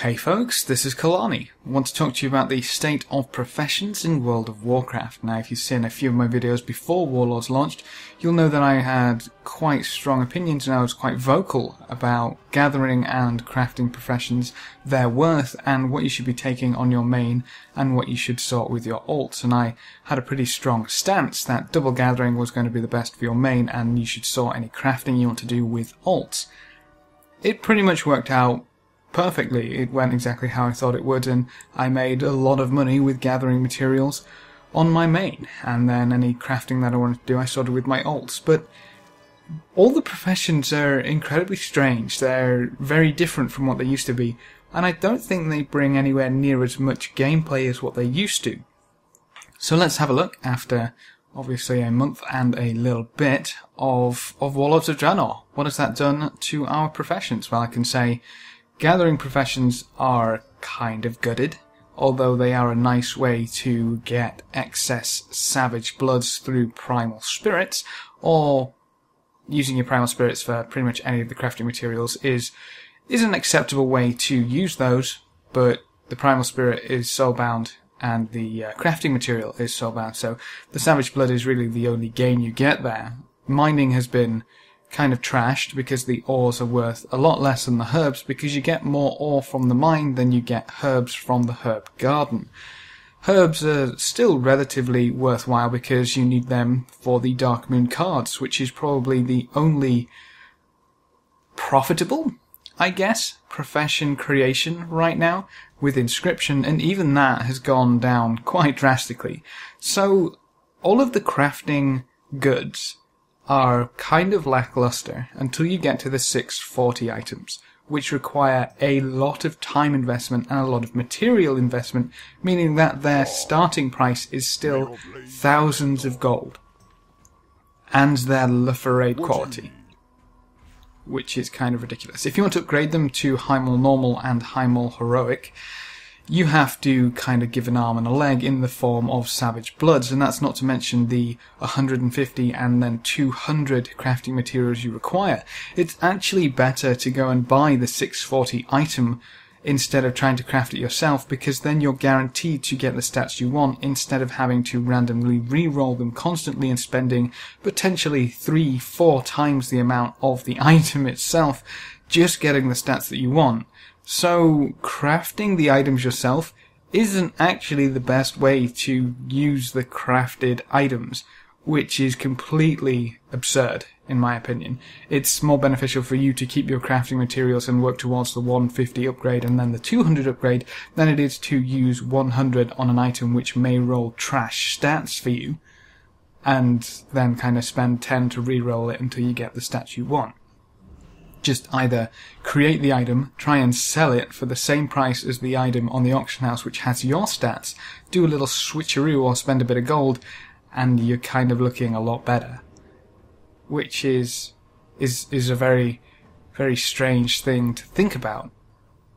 Hey folks, this is Kalani. I want to talk to you about the state of professions in World of Warcraft. Now, if you've seen a few of my videos before Warlords launched, you'll know that I had quite strong opinions and I was quite vocal about gathering and crafting professions, their worth, and what you should be taking on your main and what you should sort with your alts. And I had a pretty strong stance that double gathering was going to be the best for your main and you should sort any crafting you want to do with alts. It pretty much worked out perfectly. It went exactly how I thought it would, and I made a lot of money with gathering materials on my main, and then any crafting that I wanted to do I sorted with my alts. But all the professions are incredibly strange. They're very different from what they used to be, and I don't think they bring anywhere near as much gameplay as what they used to. So let's have a look after obviously a month and a little bit of Warlords of Draenor. What has that done to our professions? Well, I can say gathering professions are kind of gutted, although they are a nice way to get excess savage bloods through primal spirits, or using your primal spirits for pretty much any of the crafting materials is an acceptable way to use those, but the primal spirit is soulbound and the crafting material is soulbound, so the savage blood is really the only gain you get there. Mining has been kind of trashed because the ores are worth a lot less than the herbs, because you get more ore from the mine than you get herbs from the herb garden. Herbs are still relatively worthwhile because you need them for the Dark Moon cards, which is probably the only profitable, I guess, profession creation right now with Inscryption, and even that has gone down quite drastically. So all of the crafting goods are kind of lackluster until you get to the 640 items, which require a lot of time investment and a lot of material investment, meaning that their starting price is still thousands of gold. And they're Leferade quality, which is kind of ridiculous. If you want to upgrade them to Highmaul Normal and Highmaul Heroic, you have to kind of give an arm and a leg in the form of Savage Bloods, and that's not to mention the 150 and then 200 crafting materials you require. It's actually better to go and buy the 640 item instead of trying to craft it yourself, because then you're guaranteed to get the stats you want instead of having to randomly re-roll them constantly and spending potentially 3-4 times the amount of the item itself just getting the stats that you want. So crafting the items yourself isn't actually the best way to use the crafted items, which is completely absurd in my opinion. It's more beneficial for you to keep your crafting materials and work towards the 150 upgrade and then the 200 upgrade than it is to use 100 on an item which may roll trash stats for you and then kind of spend 10 to re-roll it until you get the stats you want. Just either create the item, try and sell it for the same price as the item on the auction house which has your stats, do a little switcheroo or spend a bit of gold, and you're kind of looking a lot better. Which is a very, very strange thing to think about.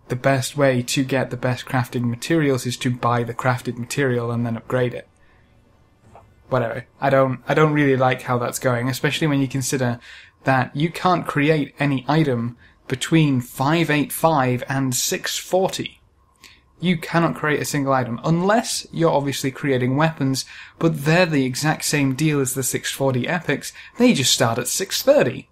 The best way to get the best crafting materials is to buy the crafted material and then upgrade it. Whatever. I don't really like how that's going, especially when you consider that you can't create any item between 585 and 640. You cannot create a single item, unless you're obviously creating weapons, but they're the exact same deal as the 640 epics. They just start at 630.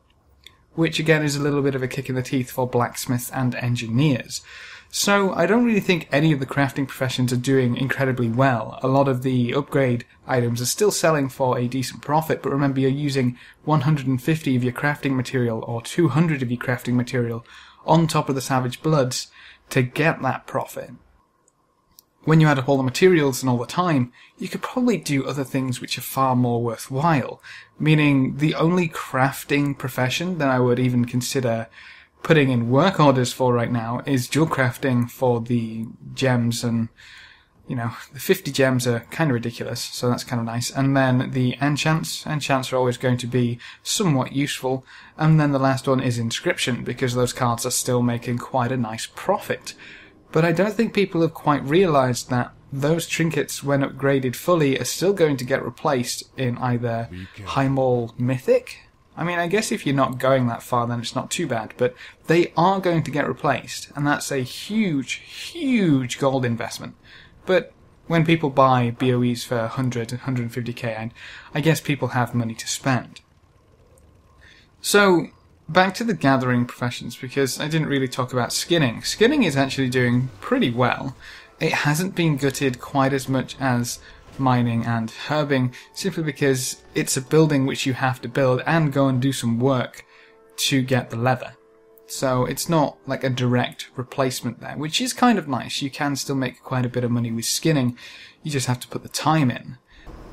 Which again is a little bit of a kick in the teeth for blacksmiths and engineers. So I don't really think any of the crafting professions are doing incredibly well. A lot of the upgrade items are still selling for a decent profit, but remember you're using 150 of your crafting material or 200 of your crafting material on top of the Savage Bloods to get that profit. When you add up all the materials and all the time, you could probably do other things which are far more worthwhile. Meaning the only crafting profession that I would even consider putting in work orders for right now is dual crafting for the gems, and you know, the 50 gems are kind of ridiculous, so that's kind of nice. And then the enchants are always going to be somewhat useful, and then the last one is Inscryption, because those cards are still making quite a nice profit. But I don't think people have quite realised that those trinkets, when upgraded fully, are still going to get replaced in either Highmaul Mythic I mean, I guess if you're not going that far, then it's not too bad, but they are going to get replaced, and that's a huge, huge gold investment. But when people buy BOEs for 100, 150k, I guess people have money to spend. So, back to the gathering professions, because I didn't really talk about skinning. Skinning is actually doing pretty well. It hasn't been gutted quite as much as mining and herbing, simply because it's a building which you have to build and go and do some work to get the leather. So it's not like a direct replacement there, which is kind of nice. You can still make quite a bit of money with skinning, you just have to put the time in.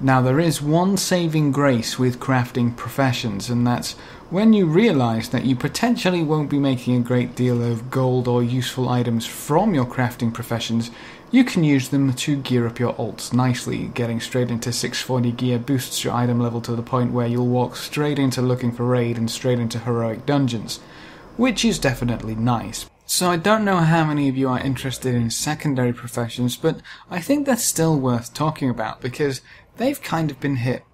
Now there is one saving grace with crafting professions, and that's when you realise that you potentially won't be making a great deal of gold or useful items from your crafting professions, you can use them to gear up your alts nicely. Getting straight into 640 gear boosts your item level to the point where you'll walk straight into looking for raid and straight into heroic dungeons, which is definitely nice. So I don't know how many of you are interested in secondary professions, but I think that's still worth talking about because they've kind of been hit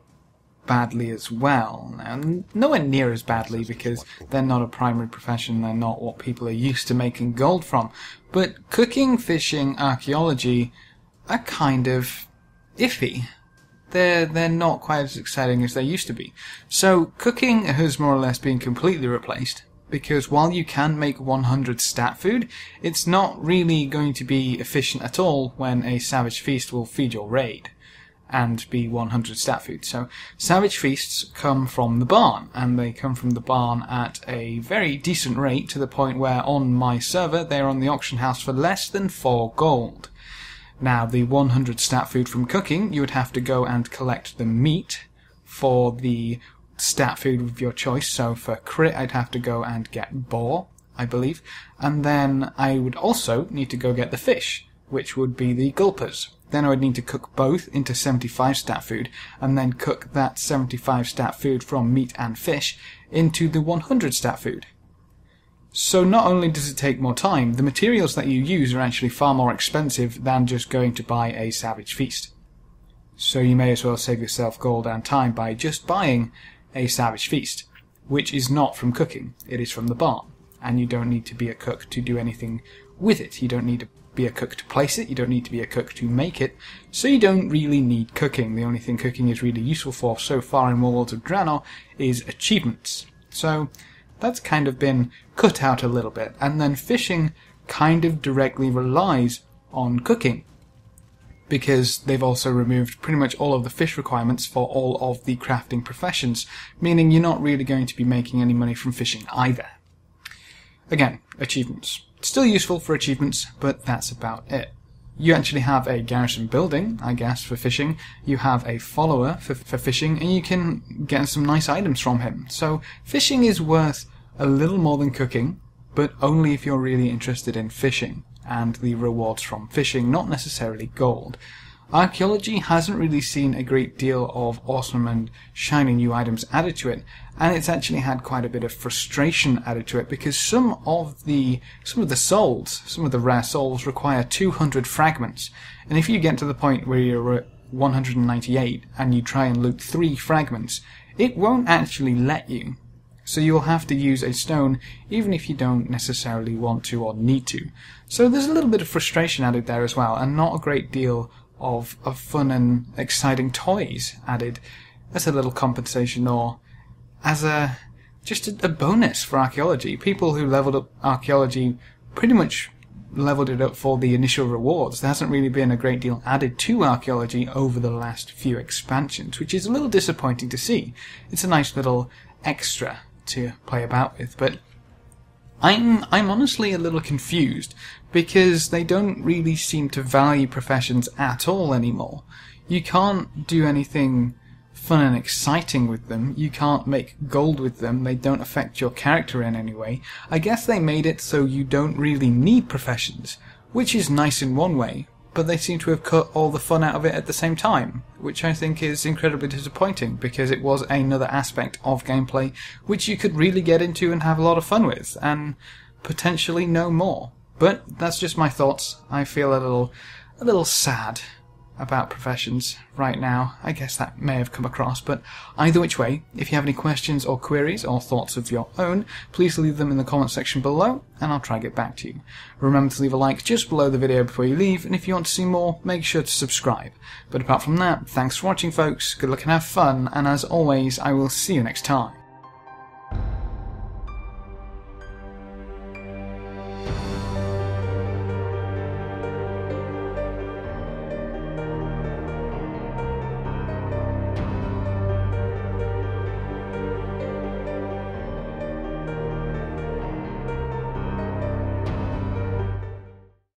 badly as well. Now, nowhere near as badly because they're not a primary profession, they're not what people are used to making gold from. But cooking, fishing, archaeology are kind of iffy. They're not quite as exciting as they used to be. So cooking has more or less been completely replaced, because while you can make 100 stat food, it's not really going to be efficient at all when a Savage Feast will feed your raid and be 100 stat food. So Savage Feasts come from the barn, and they come from the barn at a very decent rate, to the point where on my server they're on the auction house for less than 4 gold. Now the 100 stat food from cooking, you would have to go and collect the meat for the stat food of your choice. So for crit I'd have to go and get boar, I believe, and then I would also need to go get the fish, which would be the gulpers. Then I would need to cook both into 75 stat food, and then cook that 75 stat food from meat and fish into the 100 stat food. So not only does it take more time, the materials that you use are actually far more expensive than just going to buy a Savage Feast. So you may as well save yourself gold and time by just buying a Savage Feast, which is not from cooking, it is from the barn, and you don't need to be a cook to do anything with it. You don't need to be a cook to place it, you don't need to be a cook to make it, so you don't really need cooking. The only thing cooking is really useful for so far in Warlords of Draenor is achievements. So that's kind of been cut out a little bit, and then fishing kind of directly relies on cooking, because they've also removed pretty much all of the fish requirements for all of the crafting professions, meaning you're not really going to be making any money from fishing either. Again, achievements. Still useful for achievements, but that's about it. You actually have a garrison building, I guess, for fishing. You have a follower for fishing, and you can get some nice items from him. So fishing is worth a little more than cooking, but only if you're really interested in fishing and the rewards from fishing, not necessarily gold. Archaeology hasn't really seen a great deal of awesome and shiny new items added to it, and it's actually had quite a bit of frustration added to it, because some of the souls, some of the rare souls require 200 fragments, and if you get to the point where you're at 198 and you try and loot 3 fragments, it won't actually let you. So you'll have to use a stone even if you don't necessarily want to or need to. So there's a little bit of frustration added there as well, and not a great deal of fun and exciting toys added as a little compensation, or as just a bonus for archaeology. People who leveled up archaeology pretty much leveled it up for the initial rewards. There hasn't really been a great deal added to archaeology over the last few expansions, which is a little disappointing to see. It's a nice little extra to play about with, but I'm honestly a little confused, because they don't really seem to value professions at all anymore. You can't do anything fun and exciting with them, you can't make gold with them, they don't affect your character in any way. I guess they made it so you don't really need professions, which is nice in one way, but they seem to have cut all the fun out of it at the same time, which I think is incredibly disappointing, because it was another aspect of gameplay which you could really get into and have a lot of fun with, and potentially no more. But that's just my thoughts. I feel a little sad about professions right now. I guess that may have come across, but either which way, if you have any questions or queries or thoughts of your own, please leave them in the comment section below, and I'll try to get back to you. Remember to leave a like just below the video before you leave, and if you want to see more, make sure to subscribe. But apart from that, thanks for watching folks, good luck and have fun, and as always, I will see you next time.